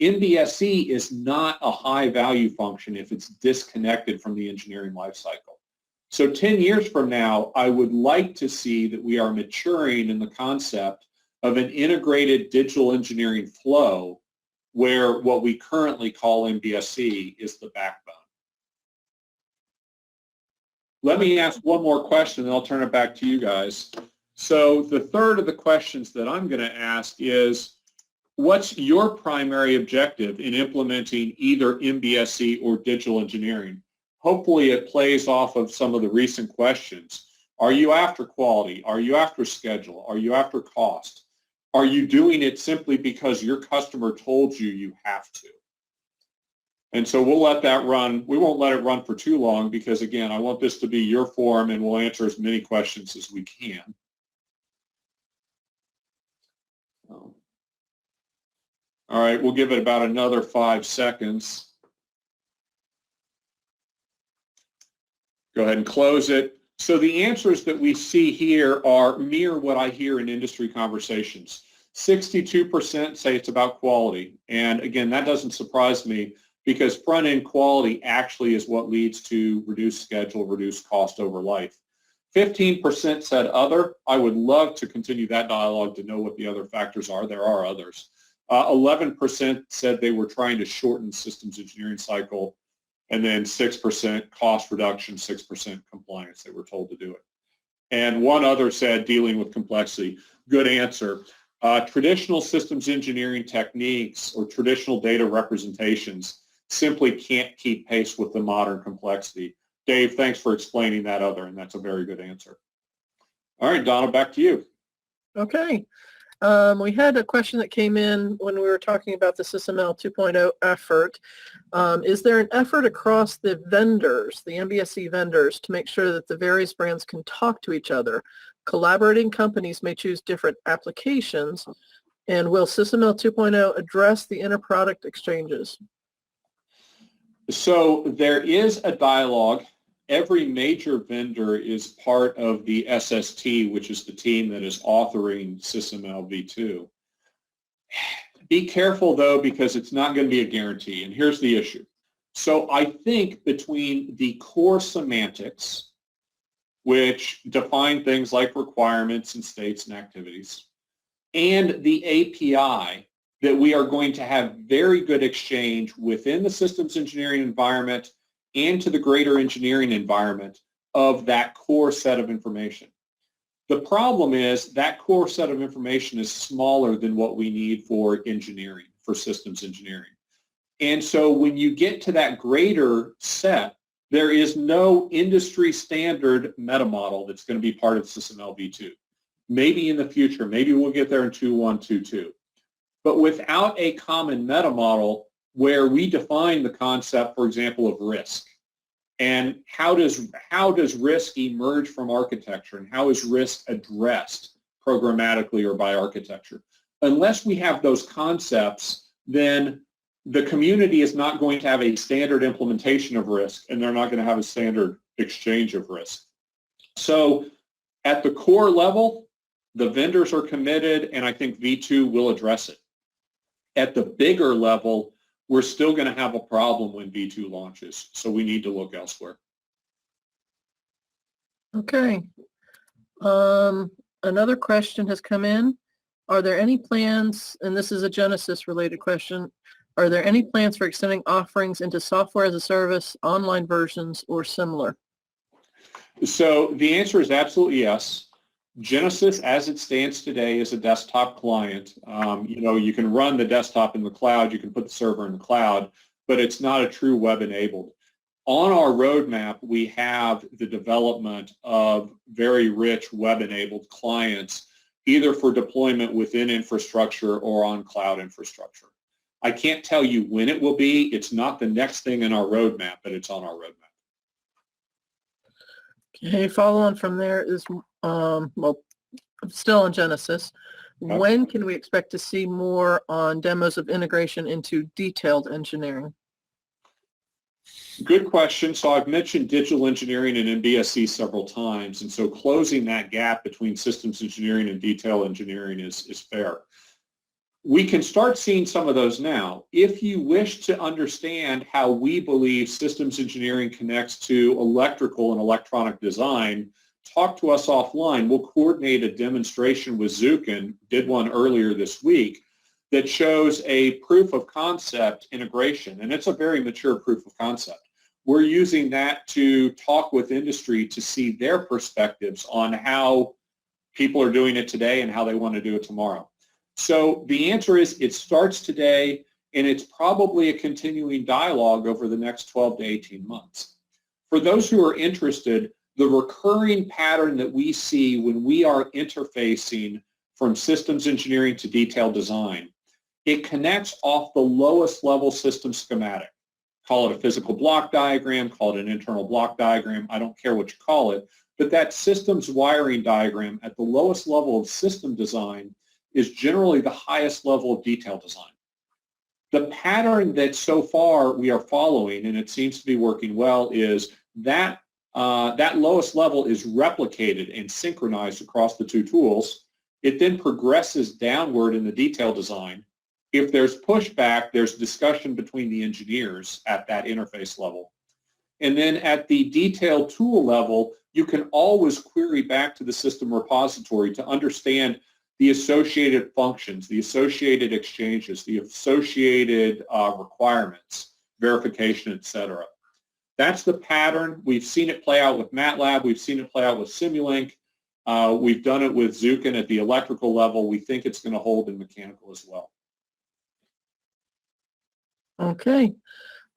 MBSE is not a high value function if it's disconnected from the engineering lifecycle. So 10 years from now, I would like to see that we are maturing in the concept of an integrated digital engineering flow where what we currently call MBSE is the backbone. Let me ask one more question, and I'll turn it back to you guys. So the third of the questions that I'm going to ask is, what's your primary objective in implementing either MBSE or digital engineering? Hopefully it plays off of some of the recent questions. Are you after quality? Are you after schedule? Are you after cost? Are you doing it simply because your customer told you you have to? And so we'll let that run. We won't let it run for too long because, again, I want this to be your forum and we'll answer as many questions as we can. All right, we'll give it about another 5 seconds. Go ahead and close it. So the answers that we see here are mirror what I hear in industry conversations. 62% say it's about quality. And again, that doesn't surprise me because front-end quality actually is what leads to reduced schedule, reduced cost over life. 15% said other. I would love to continue that dialogue to know what the other factors are. There are others. 11% said they were trying to shorten systems engineering cycle. And then 6% cost reduction, 6% compliance. They were told to do it. And one other said dealing with complexity. Good answer. Traditional systems engineering techniques or traditional data representations simply can't keep pace with the modern complexity. Dave, thanks for explaining that other, and that's a very good answer. All right, Donna, back to you. Okay. We had a question that came in when we were talking about the SysML 2.0 effort. Is there an effort across the vendors, the MBSC vendors, to make sure that the various brands can talk to each other? Collaborating companies may choose different applications, and will SysML 2.0 address the inter-product exchanges? So there is a dialogue. Every major vendor is part of the SST, which is the team that is authoring SysML v2. Be careful, though, because it's not going to be a guarantee, and here's the issue. So I think between the core semantics, which define things like requirements and states and activities, and the API, that we are going to have very good exchange within the systems engineering environment and to the greater engineering environment of that core set of information. The problem is that core set of information is smaller than what we need for engineering, for systems engineering. And so when you get to that greater set, there is no industry standard meta model that's going to be part of SysML v2. Maybe in the future, maybe we'll get there in 2.1, 2.2. But without a common meta model where we define the concept, for example, of risk, and how does risk emerge from architecture, and how is risk addressed programmatically or by architecture? Unless we have those concepts, then the community is not going to have a standard implementation of risk, and they're not going to have a standard exchange of risk. So at the core level, the vendors are committed, and I think V2 will address it. At the bigger level, we're still going to have a problem when V2 launches, so we need to look elsewhere. Okay. Another question has come in. Are there any plans, and this is a GENESYS related question, are there any plans for extending offerings into software as a service, online versions, or similar? So the answer is absolutely yes. GENESYS, as it stands today, is a desktop client. You can run the desktop in the cloud, you can put the server in the cloud, but it's not a true web-enabled. On our roadmap, we have the development of very rich web-enabled clients, either for deployment within infrastructure or on cloud infrastructure. I can't tell you when it will be. It's not the next thing in our roadmap, but it's on our roadmap. Okay, follow on from there is, still on GENESYS. Okay. When can we expect to see more on demos of integration into detailed engineering? Good question. So I've mentioned digital engineering and MBSE several times, and so closing that gap between systems engineering and detail engineering is fair. We can start seeing some of those now. If you wish to understand how we believe systems engineering connects to electrical and electronic design, talk to us offline. We'll coordinate a demonstration with Zukin, did one earlier this week, that shows a proof of concept integration, and it's a very mature proof of concept. We're using that to talk with industry to see their perspectives on how people are doing it today and how they want to do it tomorrow. So the answer is it starts today, and it's probably a continuing dialogue over the next 12 to 18 months. For those who are interested, the recurring pattern that we see when we are interfacing from systems engineering to detailed design, it connects off the lowest level system schematic. Call it a physical block diagram, call it an internal block diagram, I don't care what you call it, but that systems wiring diagram at the lowest level of system design is generally the highest level of detail design. The pattern that so far we are following, and it seems to be working well, is that that lowest level is replicated and synchronized across the two tools. It then progresses downward in the detail design. If there's pushback, there's discussion between the engineers at that interface level. And then at the detailed tool level, you can always query back to the system repository to understand the associated functions, the associated exchanges, the associated requirements, verification, etc. That's the pattern. We've seen it play out with MATLAB. We've seen it play out with Simulink. We've done it with Zukin at the electrical level. We think it's going to hold in mechanical as well. Okay.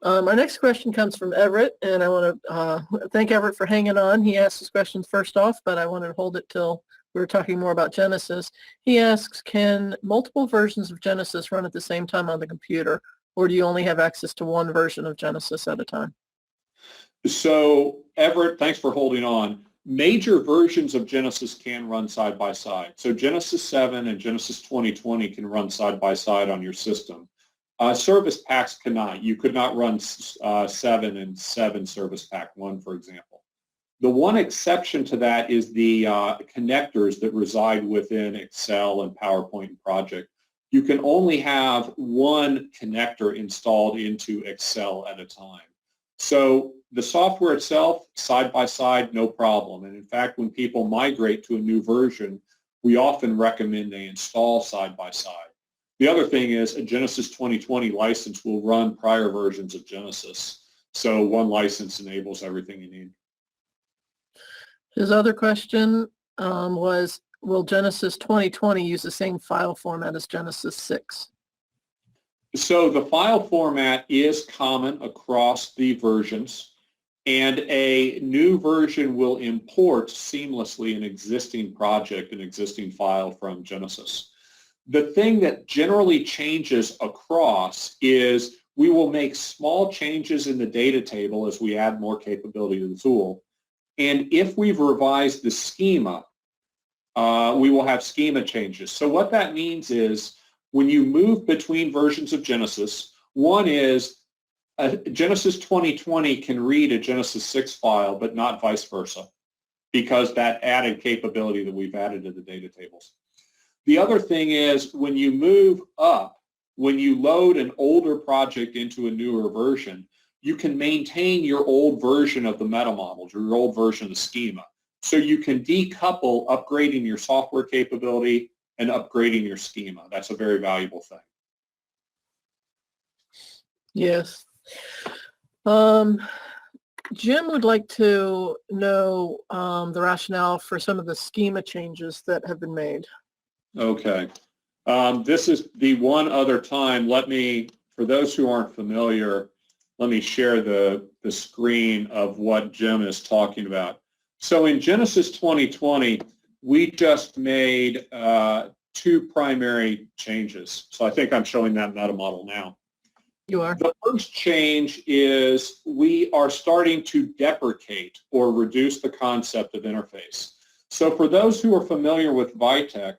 Our next question comes from Everett, and I want to thank Everett for hanging on. He asked his questions first off, but I wanted to hold it till we were talking more about GENESYS. He asks, can multiple versions of GENESYS run at the same time on the computer, or do you only have access to one version of GENESYS at a time? So, Everett, thanks for holding on. Major versions of GENESYS can run side by side. So GENESYS 7 and GENESYS 2020 can run side by side on your system. Service packs cannot. You could not run 7 and 7 Service Pack 1, for example. The one exception to that is the connectors that reside within Excel and PowerPoint and Project. You can only have one connector installed into Excel at a time. So the software itself, side by side, no problem. And in fact, when people migrate to a new version, we often recommend they install side by side. The other thing is a Genesis 2020 license will run prior versions of Genesis. So one license enables everything you need. His other question was, will Genesis 2020 use the same file format as Genesis 6? So the file format is common across the versions, and a new version will import seamlessly an existing project, an existing file from Genesis. The thing that generally changes across is we will make small changes in the data table as we add more capability to the tool. And if we've revised the schema, we will have schema changes. So what that means is when you move between versions of Genesis, one is Genesis 2020 can read a Genesis 6 file, but not vice versa, because that added capability that we've added to the data tables. The other thing is when you move up, when you load an older project into a newer version, you can maintain your old version of the meta models, or your old version of the schema. So you can decouple upgrading your software capability and upgrading your schema. That's a very valuable thing. Yes. Jim would like to know the rationale for some of the schema changes that have been made. Okay. This is the one other time. For those who aren't familiar, let me share the screen of what Jim is talking about. So in Genesis 2020, we just made two primary changes. So I think I'm showing that meta model now. You are. The first change is we are starting to deprecate or reduce the concept of interface. So for those who are familiar with Vitech,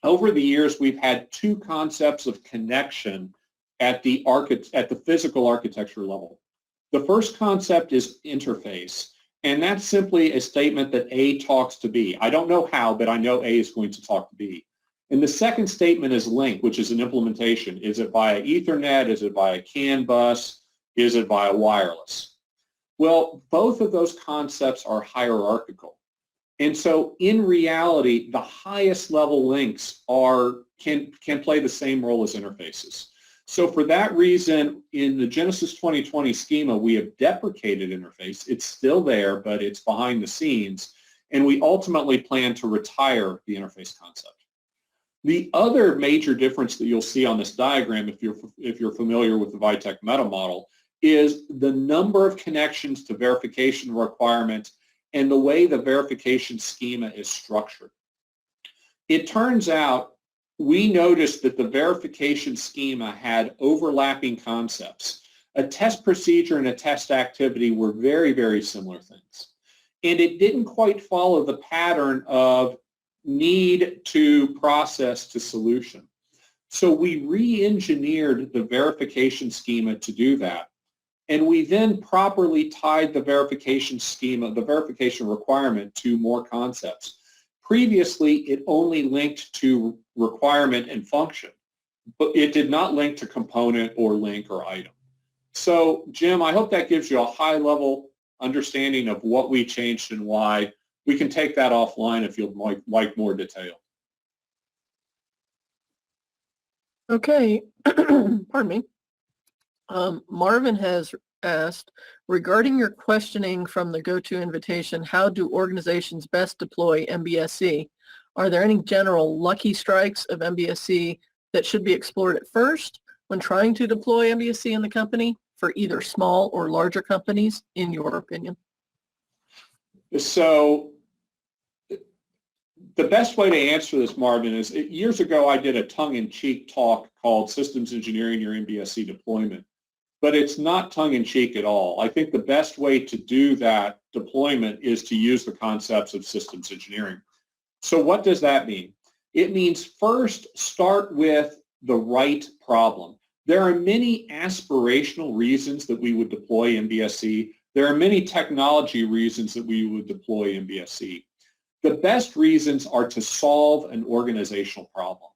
over the years we've had two concepts of connection at the physical architecture level. The first concept is interface, and that's simply a statement that A talks to B. I don't know how, but I know A is going to talk to B. And the second statement is link, which is an implementation. Is it via Ethernet? Is it via CAN bus? Is it via wireless? Well, both of those concepts are hierarchical. And so in reality, the highest level links can play the same role as interfaces. So for that reason, in the Genesis 2020 schema, we have deprecated interface. It's still there, but it's behind the scenes. And we ultimately plan to retire the interface concept. The other major difference that you'll see on this diagram, if you're familiar with the Vitech meta model, is the number of connections to verification requirements and the way the verification schema is structured. It turns out we noticed that the verification schema had overlapping concepts. A test procedure and a test activity were very, very similar things. And it didn't quite follow the pattern of need to process to solution. So we re-engineered the verification schema to do that. And we then properly tied the verification schema, the verification requirement, to more concepts. Previously, it only linked to requirement and function, but it did not link to component or link or item. So, Jim, I hope that gives you a high-level understanding of what we changed and why. We can take that offline if you'd like more detail. Okay. Pardon me. Marvin has asked, regarding your questioning from the go-to invitation, how do organizations best deploy MBSE? Are there any general lucky strikes of MBSE that should be explored at first when trying to deploy MBSE in the company for either small or larger companies, in your opinion? So the best way to answer this, Marvin, is years ago I did a tongue-in-cheek talk called Systems Engineering Your MBSE Deployment. But it's not tongue-in-cheek at all. I think the best way to do that deployment is to use the concepts of systems engineering. So what does that mean? It means first start with the right problem. There are many aspirational reasons that we would deploy MBSE. There are many technology reasons that we would deploy MBSE. The best reasons are to solve an organizational problem.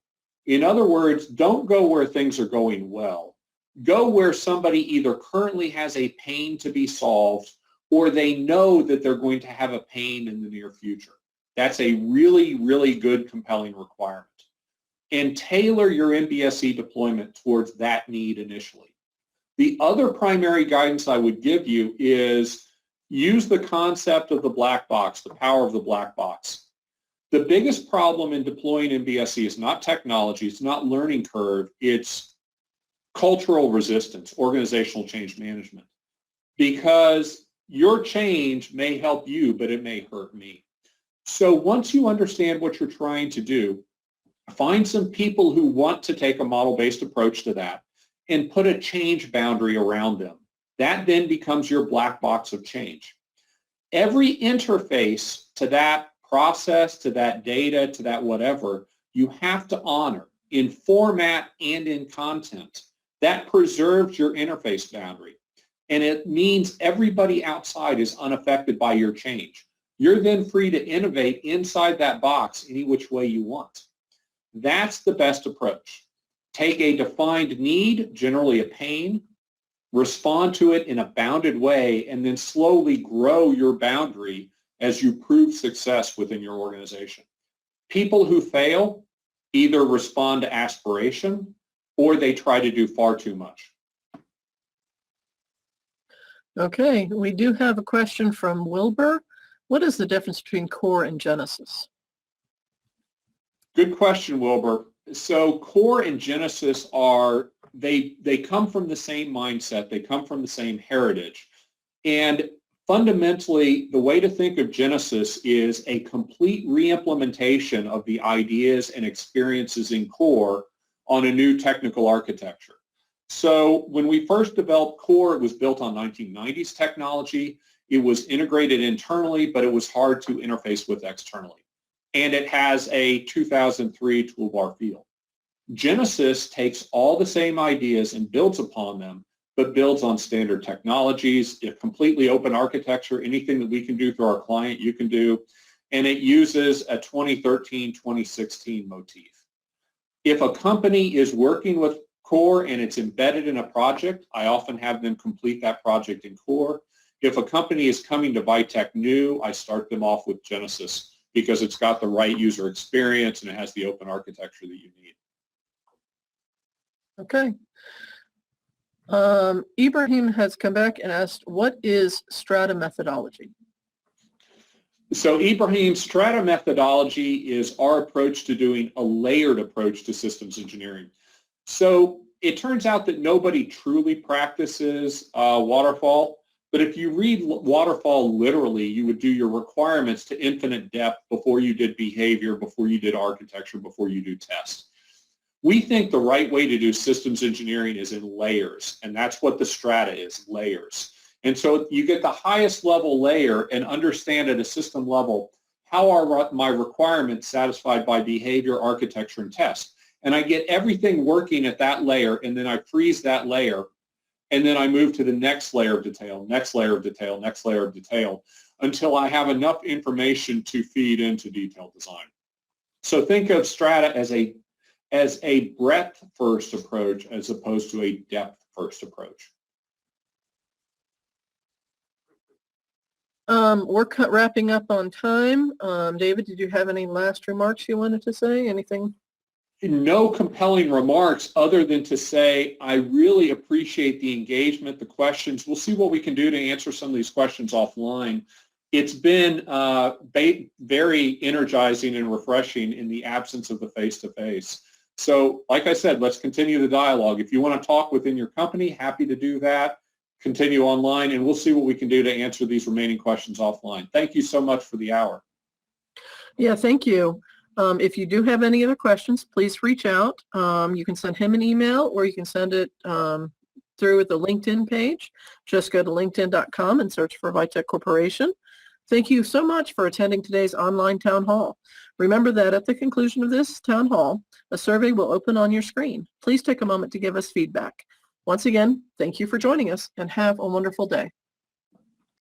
In other words, don't go where things are going well. Go where somebody either currently has a pain to be solved or they know that they're going to have a pain in the near future. That's a really, really good, compelling requirement. and tailor your MBSE deployment towards that need initially. The other primary guidance I would give you is use the concept of the black box, the power of the black box. The biggest problem in deploying MBSE is not technology, it's not learning curve, it's cultural resistance, organizational change management. Because your change may help you, but it may hurt me. So once you understand what you're trying to do, find some people who want to take a model-based approach to that and put a change boundary around them. That then becomes your black box of change. Every interface to that process, to that data, to that whatever, you have to honor in format and in content. That preserves your interface boundary. And it means everybody outside is unaffected by your change. You're then free to innovate inside that box any which way you want. That's the best approach. Take a defined need, generally a pain, respond to it in a bounded way, and then slowly grow your boundary as you prove success within your organization. People who fail either respond to aspiration or they try to do far too much. Okay, we do have a question from Wilbur. What is the difference between core and GENESYS? Good question, Wilbur. So core and GENESYS are, they come from the same mindset, they come from the same heritage. And fundamentally, the way to think of GENESYS is a complete re-implementation of the ideas and experiences in core on a new technical architecture. So when we first developed core, it was built on 1990s technology. It was integrated internally, but it was hard to interface with externally. And it has a 2003 toolbar feel. GENESYS takes all the same ideas and builds upon them, but builds on standard technologies, a completely open architecture. Anything that we can do through our client, you can do. And it uses a 2013-2016 motif. If a company is working with core and it's embedded in a project, I often have them complete that project in core. If a company is coming to Vitech new, I start them off with GENESYS because it's got the right user experience and it has the open architecture that you need. Okay. Ibrahim has come back and asked, what is Strata Methodology? So Ibrahim, Strata Methodology is our approach to doing a layered approach to systems engineering. So it turns out that nobody truly practices waterfall, but if you read waterfall literally, you would do your requirements to infinite depth before you did behavior, before you did architecture, before you do test. We think the right way to do systems engineering is in layers, and that's what the strata is, layers. And so you get the highest level layer and understand at a system level, how are my requirements satisfied by behavior, architecture, and test? And I get everything working at that layer, and then I freeze that layer, and then I move to the next layer of detail, next layer of detail, next layer of detail, until I have enough information to feed into detailed design. So think of Strata as a breadth-first approach as opposed to a depth-first approach. We're wrapping up on time. David, did you have any last remarks you wanted to say? Anything? No compelling remarks other than to say I really appreciate the engagement, the questions. We'll see what we can do to answer some of these questions offline. It's been very energizing and refreshing in the absence of the face-to-face. So like I said, let's continue the dialogue. If you want to talk within your company, happy to do that. Continue online, and we'll see what we can do to answer these remaining questions offline. Thank you so much for the hour. Yeah, thank you. If you do have any other questions, please reach out. You can send him an email, or you can send it through the LinkedIn page. Just go to linkedin.com and search for Vitech Corporation. Thank you so much for attending today's online town hall. Remember that at the conclusion of this town hall, a survey will open on your screen. Please take a moment to give us feedback. Once again, thank you for joining us, and have a wonderful day.